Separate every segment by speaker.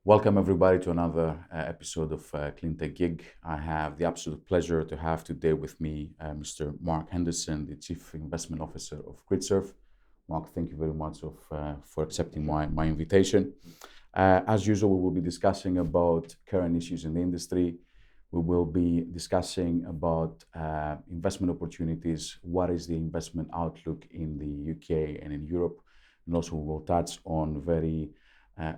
Speaker 1: Welcome everybody to another episode of Cleantech Geek. I have the absolute pleasure to have today with me Mr. Mark Henderson, the Chief Investment Officer of Gridserve. Mark, thank you very much for accepting my invitation. As usual, we will be discussing about current issues in the industry. We will be discussing about investment opportunities, what is the investment outlook in the UK and in Europe, and also we will touch on very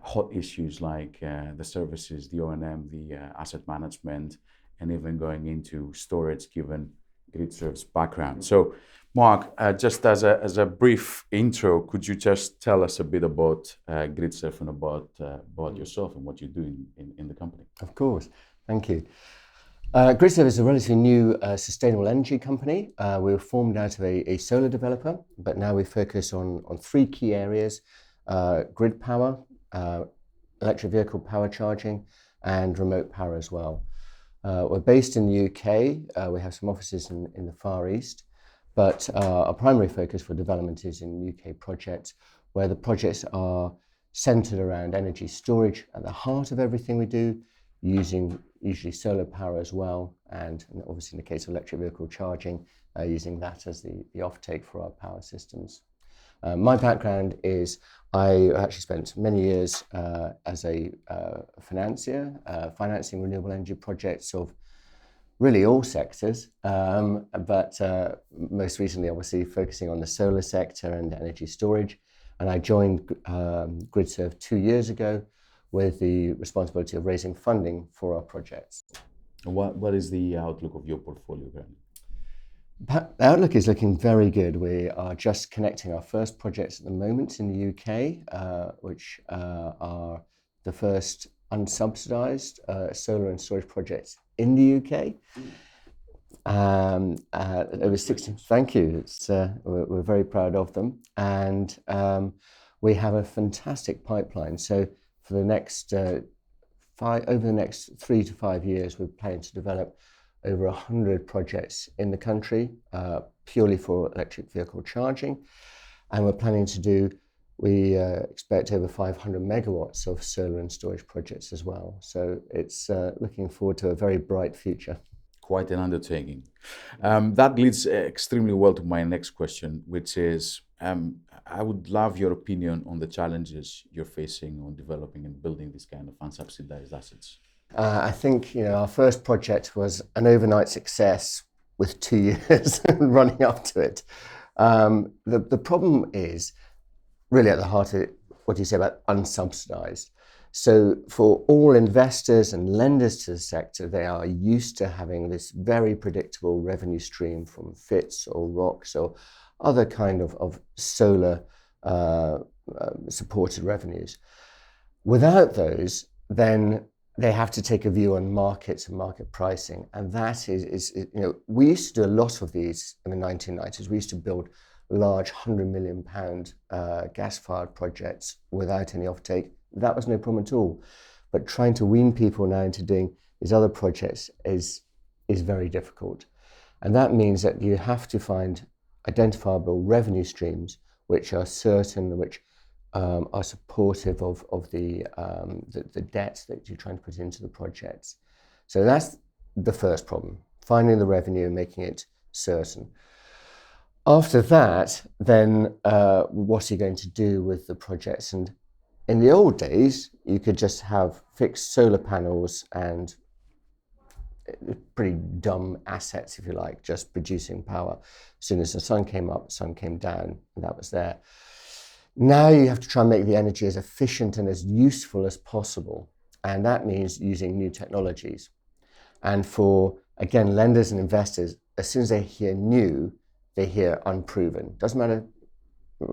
Speaker 1: hot issues like the services, the O&M, the asset management, and even going into storage given Gridserve's background. So, Mark, just as a brief intro, could you just tell us a bit about Gridserve and about yourself and what you do in the company?
Speaker 2: Of course, thank you. Gridserve is a relatively new sustainable energy company. We were formed out of a solar developer, but now we focus on three key areas: grid power, electric vehicle power charging, and remote power as well. We're based in the UK. We have some offices in the Far East, but our primary focus for development is in UK projects, where the projects are centered around energy storage at the heart of everything we do, using usually solar power as well, and obviously in the case of electric vehicle charging, using that as the offtake for our power systems. My background is I actually spent many years as a financier, financing renewable energy projects of really all sectors, but most recently obviously focusing on the solar sector and energy storage. And I joined Gridserve 2 years ago with the responsibility of raising funding for our projects.
Speaker 1: What is the outlook of your portfolio currently?
Speaker 2: The outlook is looking very good. We are just connecting our first projects at the moment in the UK, which are the first unsubsidised solar and storage projects in the UK. Over 16. Thank you. We're very proud of them, and we have a fantastic pipeline. So for the next over the next 3 to 5 years, we're planning to develop over 100 projects in the country, purely for electric vehicle charging. And we're planning to do, we expect over 500 megawatts of solar and storage projects as well. So it's looking forward to a very bright future.
Speaker 1: Quite an undertaking. That leads extremely well to my next question, which is, I would love your opinion on the challenges you're facing on developing and building this kind of unsubsidized assets.
Speaker 2: I think our first project was an overnight success with 2 years running up to it. The problem is really at the heart of it, what do you say about unsubsidized? So for all investors and lenders to the sector, they are used to having this very predictable revenue stream from FITs or ROCs or other kind of solar supported revenues. Without those, then they have to take a view on markets and market pricing. And that is we used to do a lot of these in the 1990s. We used to build large £100 million gas-fired projects without any offtake. That was no problem at all. But trying to wean people now into doing these other projects is very difficult. And that means that you have to find identifiable revenue streams which are certain, which are supportive of the debt that you're trying to put into the projects. So that's the first problem, finding the revenue and making it certain. After that, then what are you going to do with the projects? And in the old days, you could just have fixed solar panels and pretty dumb assets, if you like, just producing power. As soon as the sun came up, the sun came down, and that was there. Now you have to try and make the energy as efficient and as useful as possible. And that means using new technologies. And for, again, lenders and investors, as soon as they hear new, they hear unproven. Doesn't matter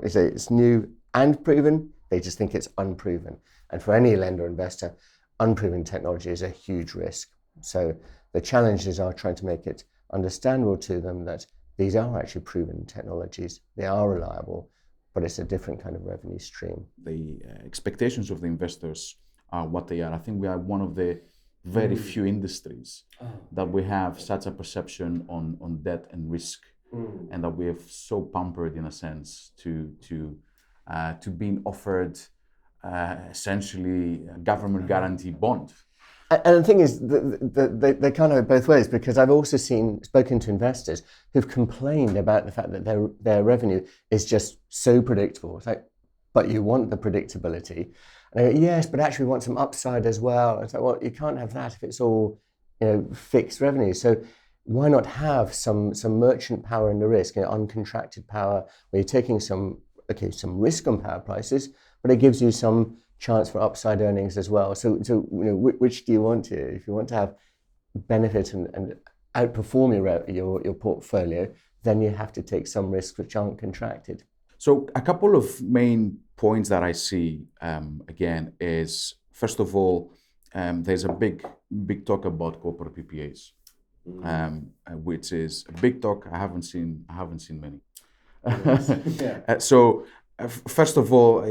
Speaker 2: if it's new and proven, they just think it's unproven. And for any lender or investor, unproven technology is a huge risk. So the challenges are trying to make it understandable to them that these are actually proven technologies. They are reliable, but it's a different kind of revenue stream.
Speaker 1: The expectations of the investors are what they are. I think we are one of the very few industries that we have such a perception on debt and risk, and that we have so pampered in a sense to being offered essentially a government guarantee bond.
Speaker 2: And the thing is, they kind of go both ways, because I've also spoken to investors who've complained about the fact that their revenue is just so predictable. It's like, but you want the predictability. And I go, yes, but actually we want some upside as well. It's like, well, you can't have that if it's all, fixed revenue. So why not have some merchant power in the risk, uncontracted power, where you're taking some risk on power prices, but it gives you some chance for upside earnings as well. So which do you want to? If you want to have benefit and outperform your portfolio, then you have to take some risks which aren't contracted.
Speaker 1: So a couple of main points that I see, again, is first of all, there's a big talk about corporate PPAs, which is a big talk. I haven't seen many.
Speaker 2: Yeah.
Speaker 1: First of all,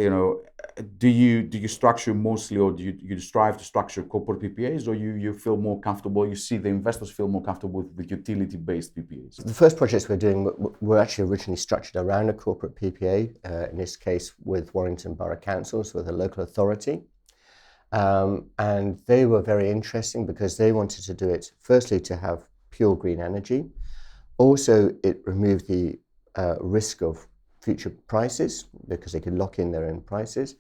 Speaker 1: do you structure mostly, or do you strive to structure corporate PPAs, or you feel more comfortable? You see the investors feel more comfortable with utility-based PPAs.
Speaker 2: The first projects we're doing were actually originally structured around a corporate PPA. In this case, with Warrington Borough Council, so with a local authority, and they were very interesting because they wanted to do it firstly to have pure green energy. Also, it removed the risk of future prices because they could lock in their own prices,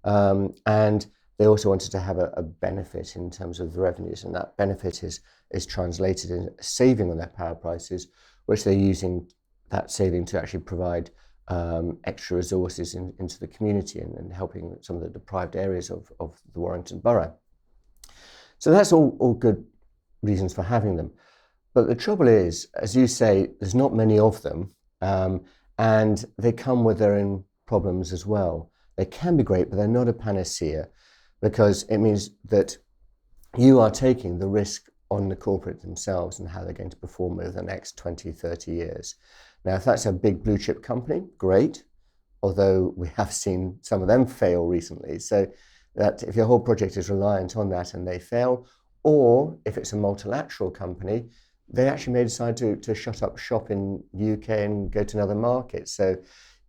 Speaker 2: and they also wanted to have a benefit in terms of the revenues, and that benefit is translated in a saving on their power prices, which they're using that saving to actually provide extra resources into the community and helping some of the deprived areas of the Warrington Borough. So that's all good reasons for having them. But the trouble is, as you say, there's not many of them, and they come with their own problems as well. They can be great, but they're not a panacea, because it means that you are taking the risk on the corporate themselves and how they're going to perform over the next 20, 30 years. Now, if that's a big blue chip company, great, although we have seen some of them fail recently. So that if your whole project is reliant on that and they fail, or if it's a multilateral company, they actually may decide to shut up shop in UK and go to another market. So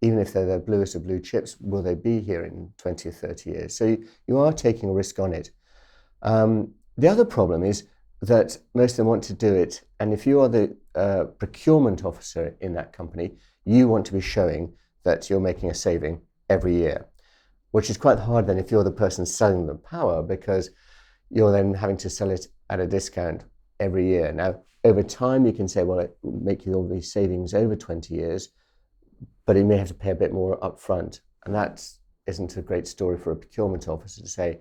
Speaker 2: even if they're the bluest of blue chips, will they be here in 20 or 30 years? So you are taking a risk on it. The other problem is that most of them want to do it, and if you are the procurement officer in that company, you want to be showing that you're making a saving every year, which is quite hard then if you're the person selling the power, because you're then having to sell it at a discount every year. Now, over time, you can say, well, it will make you all these savings over 20 years, but you may have to pay a bit more upfront. And that isn't a great story for a procurement officer to say,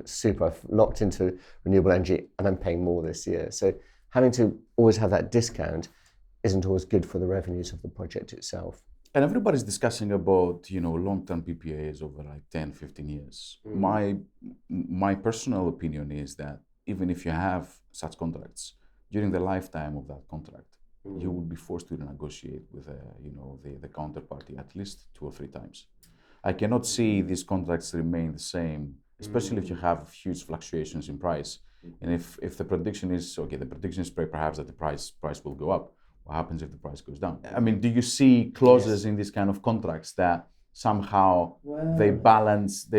Speaker 2: super, I've locked into renewable energy and I'm paying more this year. So having to always have that discount isn't always good for the revenues of the project itself.
Speaker 1: And everybody's discussing about, long-term PPAs over like 10, 15 years. My personal opinion is that even if you have such contracts, during the lifetime of that contract, you will be forced to negotiate with the counterparty at least 2 or 3 times. I cannot see these contracts remain the same, especially if you have huge fluctuations in price. And if the prediction is, perhaps that the price will go up. What happens if the price goes down? I mean, do you see clauses in these kind of contracts that somehow they balance the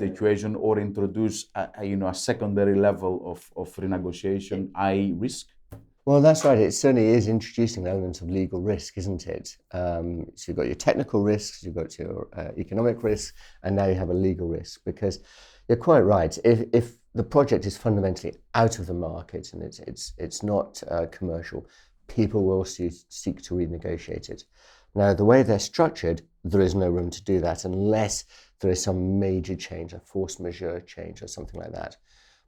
Speaker 1: equation, or introduce a secondary level of renegotiation, i.e. risk?
Speaker 2: Well, that's right. It certainly is introducing elements of legal risk, isn't it? So you've got your technical risks, you've got your economic risks, and now you have a legal risk. Because you're quite right. If the project is fundamentally out of the market and it's not commercial, people will seek to renegotiate it. Now, the way they're structured, there is no room to do that unless there is some major change, a force majeure change or something like that.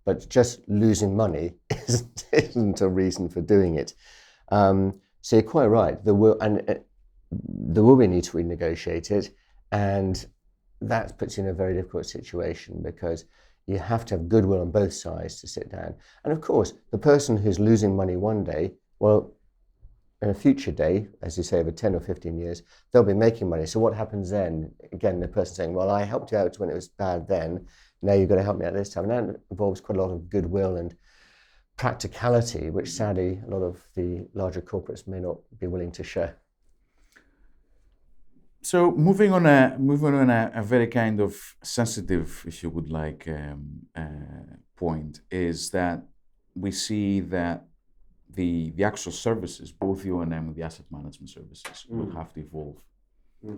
Speaker 2: But just losing money isn't a reason for doing it. So you're quite right. There will be a need to renegotiate it, and that puts you in a very difficult situation, because you have to have goodwill on both sides to sit down. And of course, the person who's losing money one day, well, in a future day, as you say, over 10 or 15 years, they'll be making money. So what happens then? Again, the person saying, well, I helped you out when it was bad then, now you've got to help me out this time. And that involves quite a lot of goodwill and practicality, which sadly a lot of the larger corporates may not be willing to share.
Speaker 1: So moving on a very kind of sensitive, if you would like, point is that we see that the actual services, both the O&M and the asset management services, will have to evolve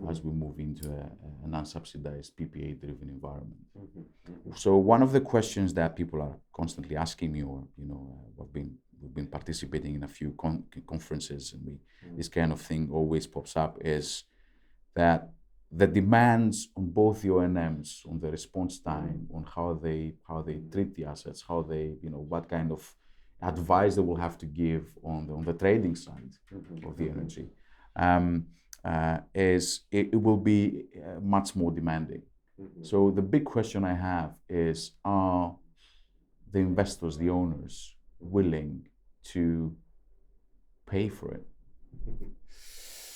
Speaker 1: as we move into an unsubsidized PPA-driven environment. So one of the questions that people are constantly asking me, or we've been participating in a few conferences, and this kind of thing always pops up, is that the demands on both the O&Ms, on the response time, on how they treat the assets, how they, what kind of advice they will have to give on the trading side of the energy, it will be much more demanding. So the big question I have is, are the investors, the owners, willing to pay for it?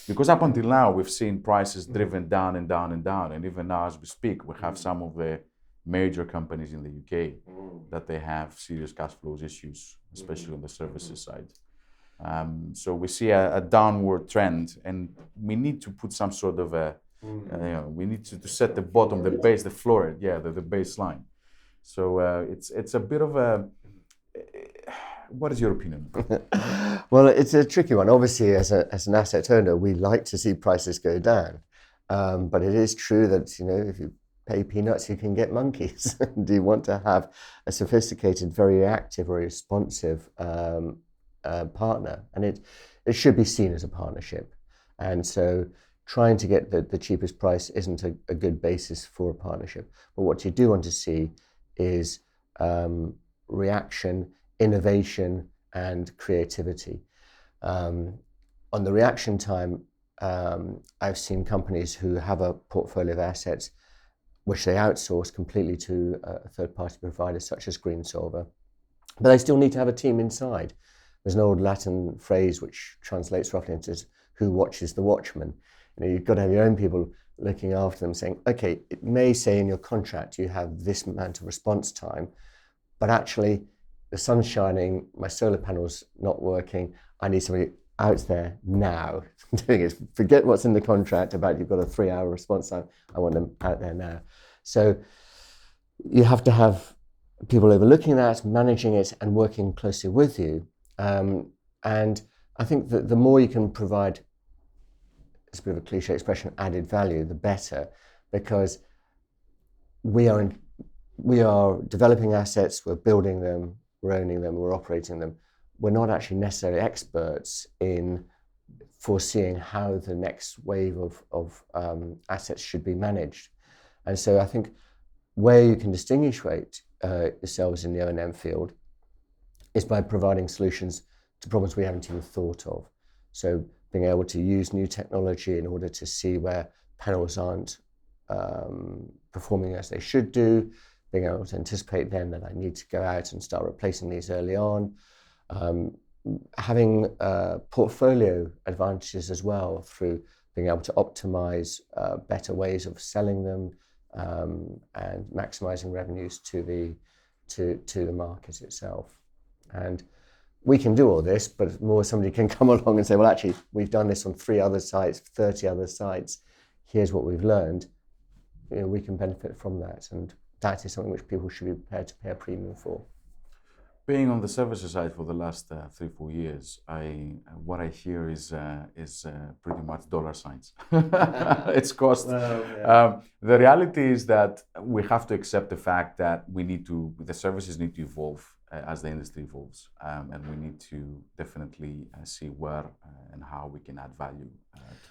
Speaker 1: Because up until now, we've seen prices driven down and down and down. And even now, as we speak, we have some of the major companies in the UK that they have serious cash flows issues, especially on the services side. So we see a downward trend, and we need to put some sort of we need to set the bottom, the base, the floor, the baseline. So it's a bit of a... What is your opinion?
Speaker 2: Well, it's a tricky one. Obviously, as an asset owner, we like to see prices go down. But it is true that, if you pay peanuts, you can get monkeys. And you want to have a sophisticated, very active, very responsive partner. And it should be seen as a partnership. And so trying to get the cheapest price isn't a good basis for a partnership. But what you do want to see is reaction, innovation, and creativity. On the reaction time, I've seen companies who have a portfolio of assets which they outsource completely to a third-party provider such as Gridserve, but they still need to have a team inside. There's an old Latin phrase which translates roughly into "who watches the watchman." You've got to have your own people looking after them, saying, okay, it may say in your contract you have this amount of response time, but actually the sun's shining, my solar panel's not working, I need somebody out there now doing it. Forget what's in the contract about you've got a 3-hour response time, I want them out there now. So you have to have people overlooking that, managing it, and working closely with you. And I think that the more you can provide, it's a bit of a cliche expression, added value, the better, because we are developing assets, we're building them, we're owning them, we're operating them. We're not actually necessarily experts in foreseeing how the next wave of assets should be managed. And so I think where you can distinguish yourselves in the O&M field is by providing solutions to problems we haven't even thought of. So being able to use new technology in order to see where panels aren't performing as they should do, being able to anticipate then that I need to go out and start replacing these early on, having portfolio advantages as well through being able to optimize better ways of selling them and maximizing revenues to the market itself. And we can do all this, but more somebody can come along and say, well, actually, we've done this on 3 other sites, 30 other sites. Here's what we've learned. We can benefit from that. And that is something which people should be prepared to pay a premium for.
Speaker 1: Being on the services side for the last 3-4 years, what I hear is pretty much dollar signs. It's cost.
Speaker 2: Well, yeah.
Speaker 1: The reality is that we have to accept the fact that the services need to evolve as the industry evolves, and we need to definitely see where and how we can add value.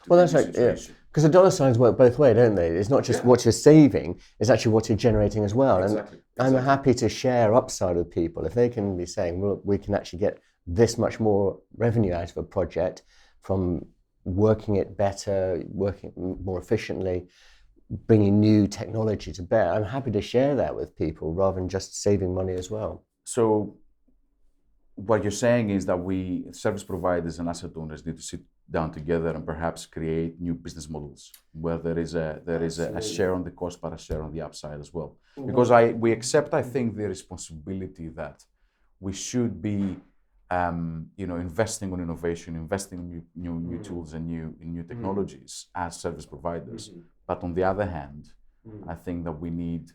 Speaker 2: Well, that's right. Because the dollar signs work both ways, don't they? It's not just what you're saving; it's actually what you're generating as well.
Speaker 1: Exactly.
Speaker 2: And I'm happy to share upside with people if they can be saying, well, we can actually get this much more revenue out of a project from working it better, working more efficiently, bringing new technology to bear. I'm happy to share that with people rather than just saving money as well.
Speaker 1: So what you're saying is that we, service providers and asset owners, need to sit down together and perhaps create new business models where there is a share on the cost but a share on the upside as well. Because we accept, I think, the responsibility that we should be investing on innovation, investing in new tools and new technologies as service providers. But on the other hand, I think that we need,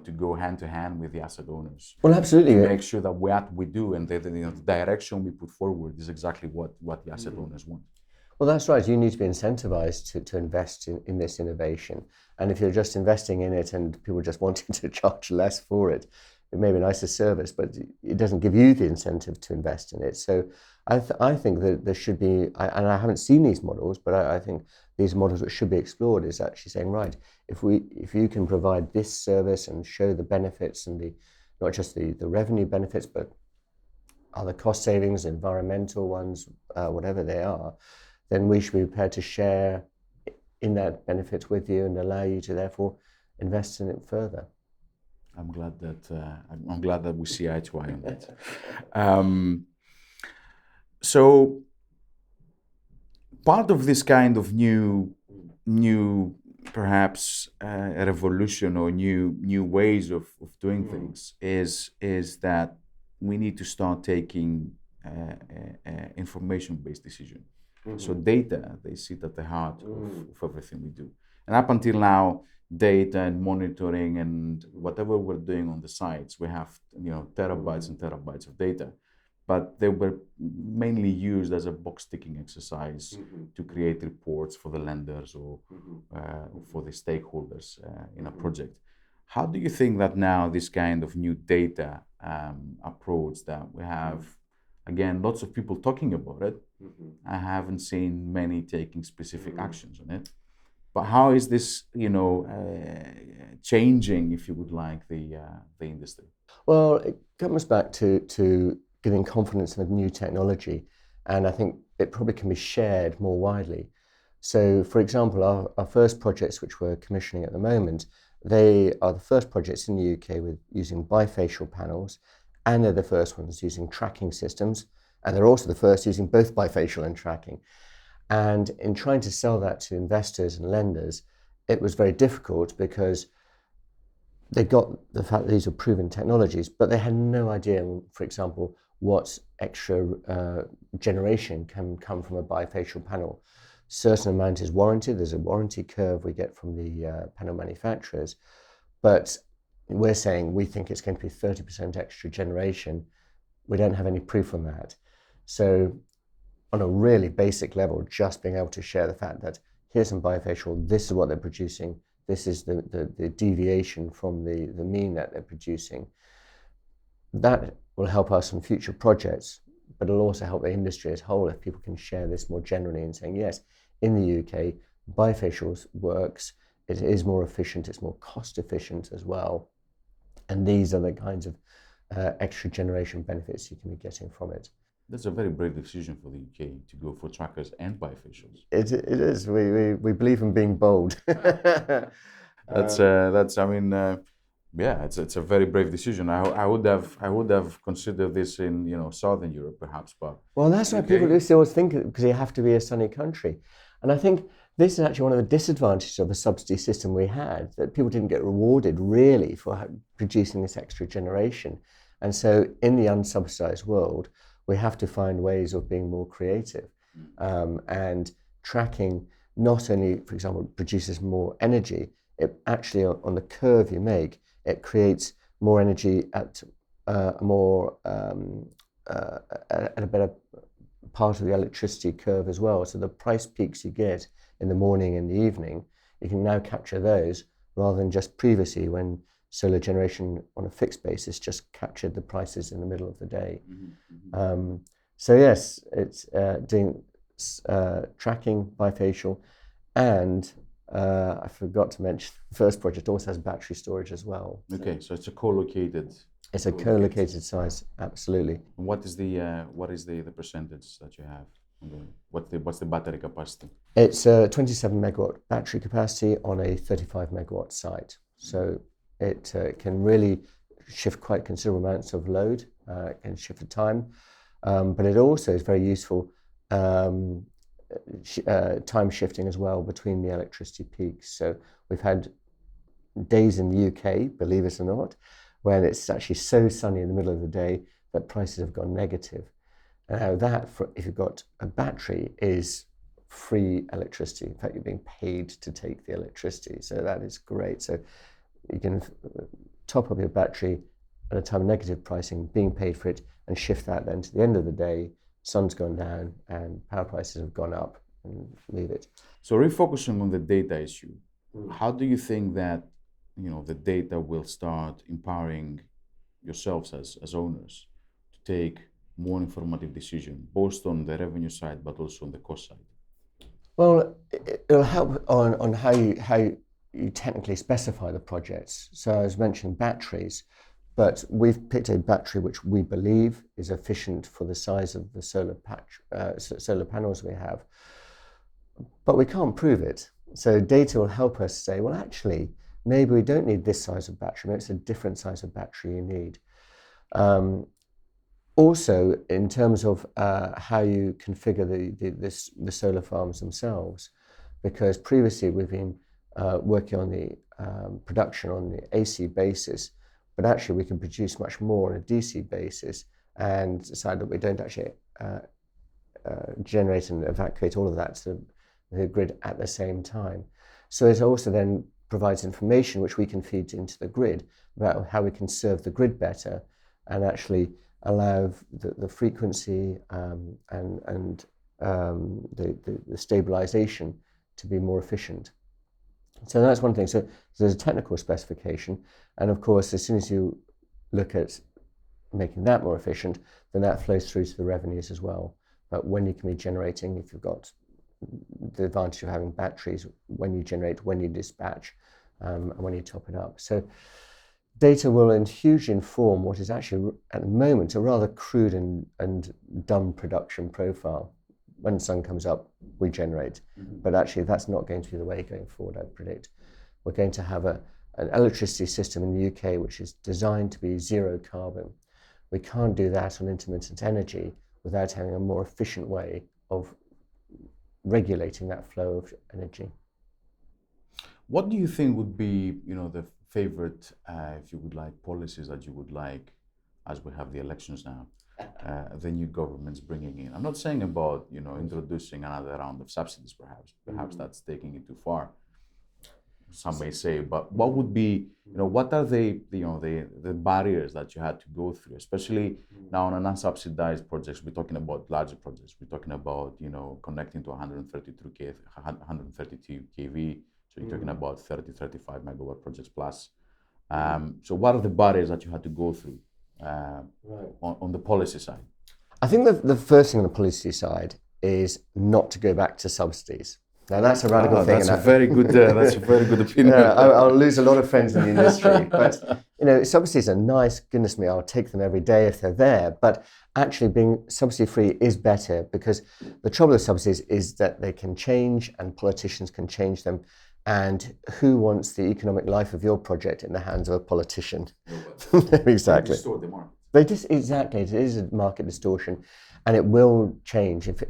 Speaker 1: to go hand to hand with the asset owners.
Speaker 2: Well, absolutely.
Speaker 1: To make sure that what we do and the direction we put forward is exactly what the asset owners want.
Speaker 2: Well, that's right. You need to be incentivized to invest in this innovation. And if you're just investing in it and people just wanting to charge less for it, it may be a nicer service, but it doesn't give you the incentive to invest in it. So I think that there should be, and I haven't seen these models, but I think these models that should be explored is actually saying, right, if you can provide this service and show the benefits and not just the revenue benefits, but other cost savings, environmental ones, whatever they are, then we should be prepared to share in that benefit with you and allow you to therefore invest in it further.
Speaker 1: I'm glad that we see eye to eye on that. So part of this kind of new perhaps a revolution or new ways of doing things is that we need to start taking information-based decision. So data, they sit at the heart of everything we do. And up until now, data and monitoring and whatever we're doing on the sites, we have terabytes and terabytes of data, but they were mainly used as a box-ticking exercise to create reports for the lenders or for the stakeholders in a project. How do you think that now this kind of new data approach that we have, again, lots of people talking about it, I haven't seen many taking specific actions on it. But how is this, changing, if you would like, the industry?
Speaker 2: Well, it comes back to giving confidence in a new technology, and I think it probably can be shared more widely. So, for example, our first projects, which we're commissioning at the moment, they are the first projects in the UK with using bifacial panels, and they're the first ones using tracking systems, and they're also the first using both bifacial and tracking. And in trying to sell that to investors and lenders, it was very difficult because they got the fact that these were proven technologies, but they had no idea, for example, what extra generation can come from a bifacial panel. Certain amount is warranted. There's a warranty curve we get from the panel manufacturers, but we're saying we think it's going to be 30% extra generation. We don't have any proof on that. So on a really basic level, just being able to share the fact that here's some bifacial, this is what they're producing, this is the deviation from the mean that they're producing. That will help us in future projects, but it'll also help the industry as a whole if people can share this more generally and saying, yes, in the UK, bifacial works, it is more efficient, it's more cost efficient as well. And these are the kinds of extra generation benefits you can be getting from it.
Speaker 1: That's a very brave decision for the UK to go for trackers and bifacials.
Speaker 2: It is. We believe in being bold.
Speaker 1: It's a very brave decision. I would have considered this in Southern Europe perhaps, but
Speaker 2: well, that's why people do still think it, because you have to be a sunny country, and I think this is actually one of the disadvantages of the subsidy system we had, that people didn't get rewarded really for producing this extra generation, and so in the unsubsidized world, we have to find ways of being more creative, and tracking not only, for example, produces more energy, it actually on the curve you make, it creates more energy at a better part of the electricity curve as well. So the price peaks you get in the morning and the evening, you can now capture those rather than just previously when solar generation on a fixed basis just captured the prices in the middle of the day. So yes, it's doing tracking bifacial, and I forgot to mention the first project also has battery storage as well.
Speaker 1: Okay, so it's a co-located.
Speaker 2: It's a co-located size, absolutely.
Speaker 1: And what is the percentage that you have? What's the battery capacity?
Speaker 2: It's a 27 megawatt battery capacity on a 35 megawatt site. So it can really shift quite considerable amounts of load. It can shift the time, but it also is very useful time shifting as well between the electricity peaks. So we've had days in the UK, believe it or not, when it's actually so sunny in the middle of the day that prices have gone negative. Now if you've got a battery, is free electricity. In fact, you're being paid to take the electricity. So that is great. So you can top up your battery at a time of negative pricing, being paid for it, and shift that then to the end of the day, sun's gone down and power prices have gone up, and leave it.
Speaker 1: So refocusing on the data issue, how do you think that the data will start empowering yourselves as owners to take more informative decision, both on the revenue side but also on the cost side?
Speaker 2: Well, it'll help on how you technically specify the projects. So I was mentioning batteries, but we've picked a battery which we believe is efficient for the size of the solar panels we have, but we can't prove it. So data will help us say, well, actually, maybe we don't need this size of battery. Maybe it's a different size of battery you need. Also, in terms of how you configure the solar farms themselves, because previously we've been working on the production on the AC basis, but actually we can produce much more on a DC basis and decide that we don't actually generate and evacuate all of that to the grid at the same time. So it also then provides information which we can feed into the grid about how we can serve the grid better and actually allow the frequency and the stabilization to be more efficient. So that's one thing. So there's a technical specification, and of course, as soon as you look at making that more efficient, then that flows through to the revenues as well. But when you can be generating, if you've got the advantage of having batteries, when you generate, when you dispatch, and when you top it up. So data will hugely inform what is actually, at the moment, a rather crude and dumb production profile. When the sun comes up, we generate. But actually, that's not going to be the way going forward, I predict. We're going to have an electricity system in the UK which is designed to be zero carbon. We can't do that on intermittent energy without having a more efficient way of regulating that flow of energy.
Speaker 1: What do you think would be, the favorite, if you would like, policies that you would like, as we have the elections now, the new government's bringing in? I'm not saying about, introducing another round of subsidies, perhaps. Perhaps that's taking it too far, some may say. But what would be, what are the barriers that you had to go through, especially now on an unsubsidized projects? We're talking about larger projects. We're talking about, connecting to 132 kV. So you're talking about 30, 35 megawatt projects plus. So what are the barriers that you had to go through on the policy side?
Speaker 2: I think the first thing on the policy side is not to go back to subsidies. Now that's a radical thing.
Speaker 1: That's a very good opinion.
Speaker 2: I'll lose a lot of friends in the industry, but subsidies are nice. Goodness me, I'll take them every day if they're there. But actually, being subsidy free is better, because the trouble with subsidies is that they can change, and politicians can change them. And who wants the economic life of your project in the hands of a politician? Exactly.
Speaker 1: They distort the market.
Speaker 2: Exactly. It is a market distortion, and it will change. If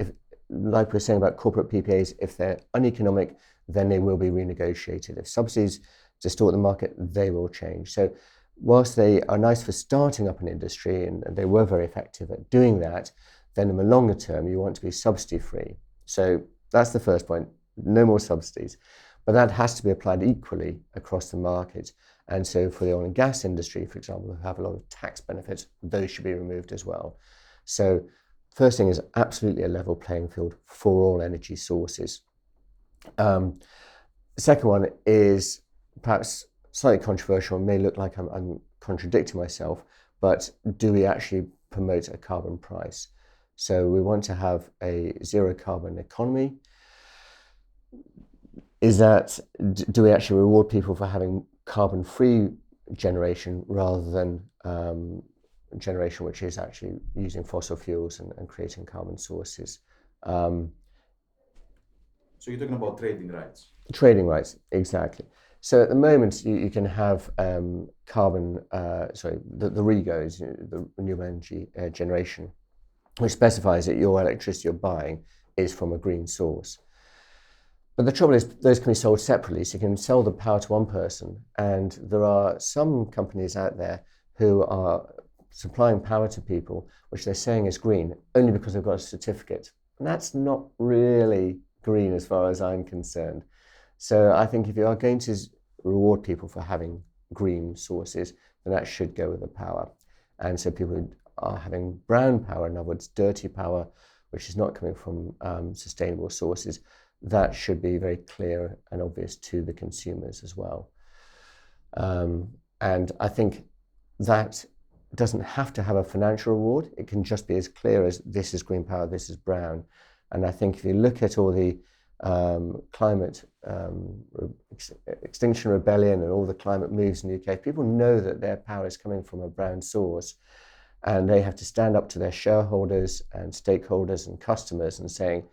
Speaker 2: like we're saying about corporate PPAs, if they're uneconomic, then they will be renegotiated. If subsidies distort the market, they will change. So whilst they are nice for starting up an industry, and they were very effective at doing that, then in the longer term, you want to be subsidy free. So that's the first point, no more subsidies. But that has to be applied equally across the market. And so for the oil and gas industry, for example, who have a lot of tax benefits, those should be removed as well. So first thing is absolutely a level playing field for all energy sources. The second one is perhaps slightly controversial, and may look like I'm contradicting myself, but do we actually promote a carbon price? So we want to have a zero carbon economy. Do we actually reward people for having carbon-free generation rather than generation which is actually using fossil fuels and creating carbon sources?
Speaker 1: So you're talking about trading rights?
Speaker 2: Trading rights, exactly. So at the moment, you can have the REGOs, the renewable energy generation, which specifies that your electricity you're buying is from a green source. But the trouble is, those can be sold separately. So you can sell the power to one person, and there are some companies out there who are supplying power to people, which they're saying is green, only because they've got a certificate. And that's not really green as far as I'm concerned. So I think if you are going to reward people for having green sources, then that should go with the power. And so people who are having brown power, in other words, dirty power, which is not coming from sustainable sources, that should be very clear and obvious to the consumers as well. And I think that doesn't have to have a financial reward. It can just be as clear as this is green power, this is brown. And I think if you look at all the climate extinction rebellion and all the climate moves in the UK, people know that their power is coming from a brown source, and they have to stand up to their shareholders and stakeholders and customers and saying,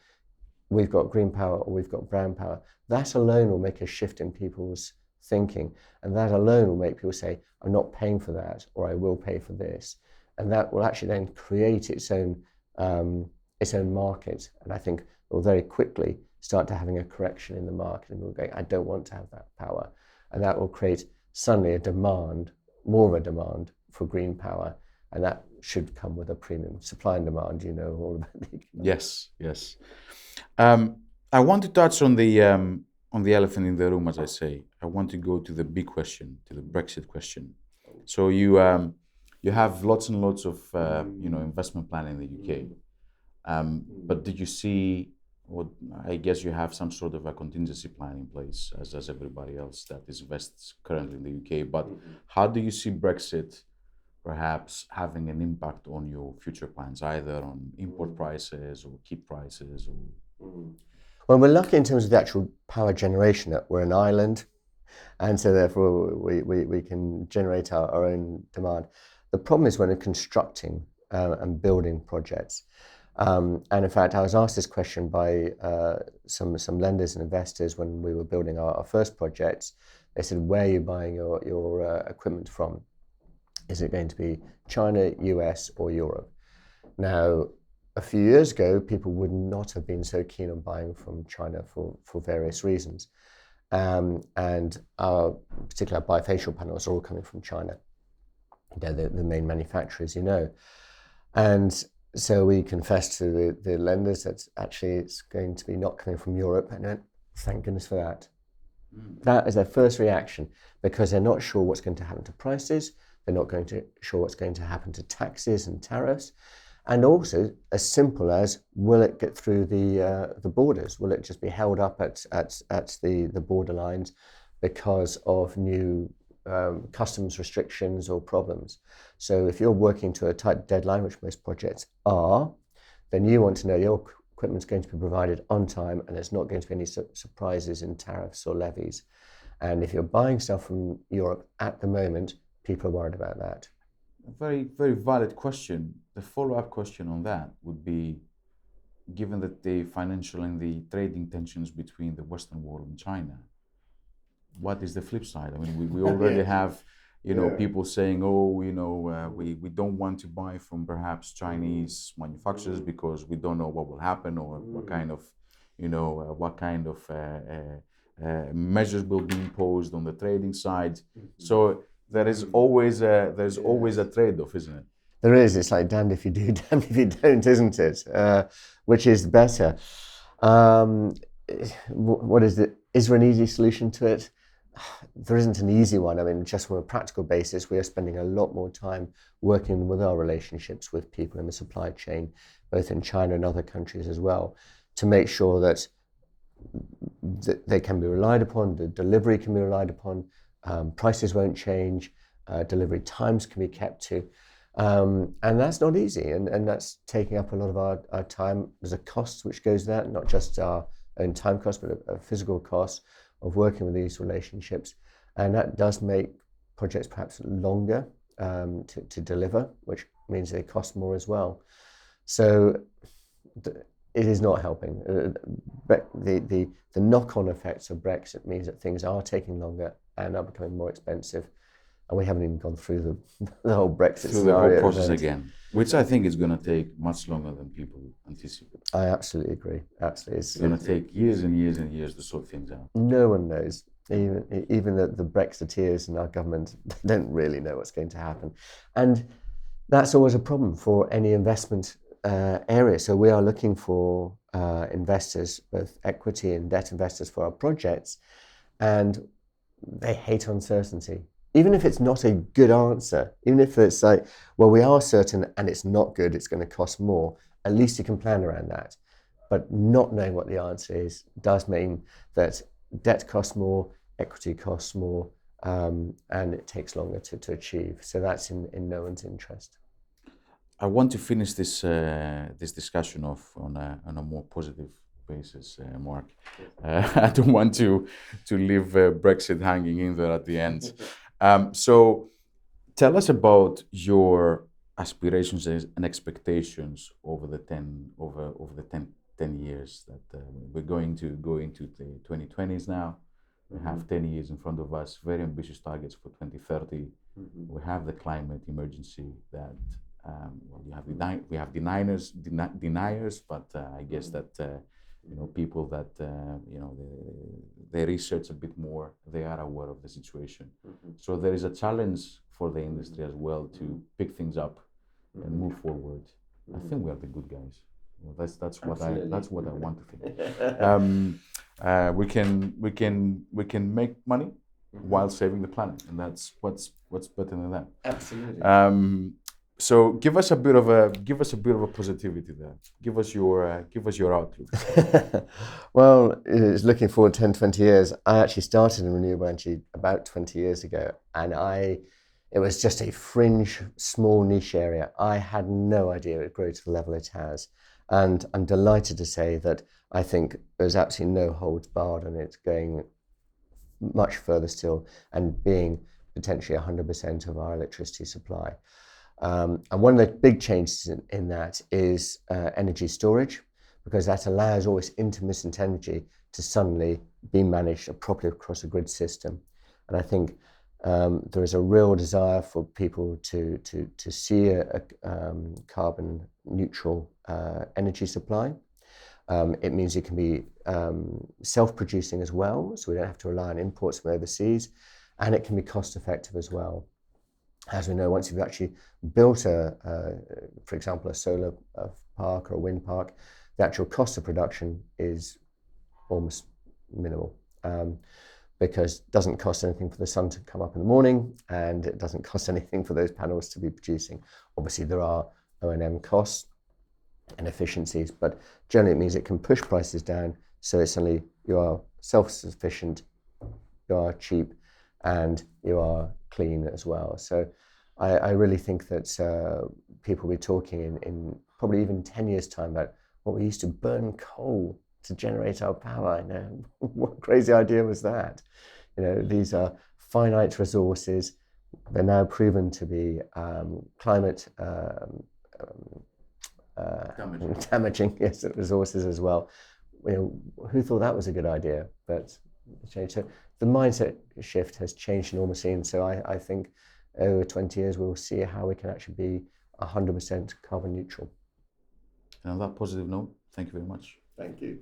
Speaker 2: we've got green power or we've got brown power. That alone will make a shift in people's thinking, and that alone will make people say, I'm not paying for that, or I will pay for this. And that will actually then create its own market. And I think it will very quickly start to having a correction in the market, and we'll go, I don't want to have that power. And that will create suddenly a demand, more of a demand for green power. And that should come with a premium. Supply and demand, you know all about the economics.
Speaker 1: Yes. I want to touch on the elephant in the room, as I say. I want to go to the big question, to the Brexit question. So you have lots and lots of investment plan in the UK, but did you see? Well, I guess you have some sort of a contingency plan in place, as does everybody else that invests currently in the UK. But how do you see Brexit perhaps having an impact on your future plans, either on import prices or keep prices?
Speaker 2: Well, we're lucky in terms of the actual power generation that we're an island, and so therefore we can generate our own demand. The problem is when we're constructing and building projects. And in fact, I was asked this question by some lenders and investors when we were building our first projects. They said, where are you buying your equipment from? Is it going to be China, US, or Europe? Now, a few years ago, people would not have been so keen on buying from China for various reasons. And particularly our bifacial panels are all coming from China. They're the main manufacturers, you know. And so we confessed to the lenders that actually it's going to be not coming from Europe, and went, thank goodness for that. That is their first reaction, because they're not sure what's going to happen to prices. They're not sure what's going to happen to taxes and tariffs. And also, as simple as, will it get through the borders? Will it just be held up at the border lines because of new customs restrictions or problems? So if you're working to a tight deadline, which most projects are, then you want to know your equipment's going to be provided on time and there's not going to be any surprises in tariffs or levies. And if you're buying stuff from Europe at the moment, people are worried about that.
Speaker 1: A very, very valid question. The follow-up question on that would be, given that the financial and the trading tensions between the Western world and China, what is the flip side? I mean, we already have, people saying, we don't want to buy from perhaps Chinese manufacturers because we don't know what will happen or what kind of measures will be imposed on the trading side. So there is always a trade-off, isn't it?
Speaker 2: There is. It's like damned if you do, damned if you don't, isn't it? Which is better. What is it? Is there an easy solution to it? There isn't an easy one. I mean, just from a practical basis, we are spending a lot more time working with our relationships with people in the supply chain, both in China and other countries as well, to make sure that they can be relied upon, the delivery can be relied upon, prices won't change, delivery times can be kept to. And that's not easy, and that's taking up a lot of our time. There's a cost which goes to that, not just our own time cost, but a physical cost of working with these relationships. And that does make projects perhaps longer to deliver, which means they cost more as well. So it is not helping. The knock-on effects of Brexit means that things are taking longer and are becoming more expensive. And we haven't even gone through the whole Brexit scenario.
Speaker 1: The whole process again, which I think is going to take much longer than people anticipate.
Speaker 2: I absolutely agree. Absolutely,
Speaker 1: it's going to take years and years and years to sort things out.
Speaker 2: No one knows. Even the Brexiteers in our government don't really know what's going to happen. And That's always a problem for any investment area. So we are looking for investors, both equity and debt investors for our projects, and they hate uncertainty. Even if it's not a good answer, even if it's like, well, we are certain and it's not good, it's going to cost more, at least you can plan around that. But not knowing what the answer is does mean that debt costs more, equity costs more, and it takes longer to achieve. So that's in no one's interest.
Speaker 1: I want to finish this discussion off on a more positive basis, Mark. I don't want to leave Brexit hanging in there at the end. So tell us about your aspirations and expectations over the 10 years that we're going to go into the 2020s now. We have 10 years in front of us, very ambitious targets for 2030. We have the climate emergency that well, we have deniers, but I guess that people that they research a bit more, they are aware of the situation. So there is a challenge for the industry as well to pick things up and move forward. I think we are the good guys. Well, that's what I want to think. We can make money while saving the planet, and that's what's better than that.
Speaker 2: Absolutely.
Speaker 1: So give us a bit of a positivity there. Give us your outlook.
Speaker 2: Well, it's looking forward 10, 20 years. I actually started in renewable energy about 20 years ago, and it was just a fringe, small niche area. I had no idea it would grow to the level it has. And I'm delighted to say that I think there's absolutely no holds barred on it going much further still and being potentially 100% of our electricity supply. And one of the big changes in that is energy storage, because that allows all this intermittent energy to suddenly be managed properly across a grid system. And I think there is a real desire for people to see a carbon neutral energy supply. It means it can be self-producing as well, so we don't have to rely on imports from overseas, and it can be cost effective as well. As we know, once you've actually built for example, a solar park or a wind park, the actual cost of production is almost minimal, because it doesn't cost anything for the sun to come up in the morning, and it doesn't cost anything for those panels to be producing. Obviously, there are O&M costs and efficiencies, but generally it means it can push prices down, so it's suddenly you are self-sufficient, you are cheap, and you are clean as well. So I really think that people will be talking in probably even 10 years' time about what we used to burn coal to generate our power. What crazy idea was that? These are finite resources. They're now proven to be climate damaging resources as well. Who thought that was a good idea? But so the mindset shift has changed enormously, and so I think over 20 years we'll see how we can actually be 100% carbon neutral.
Speaker 1: And on that positive note, thank you very much.
Speaker 2: Thank you.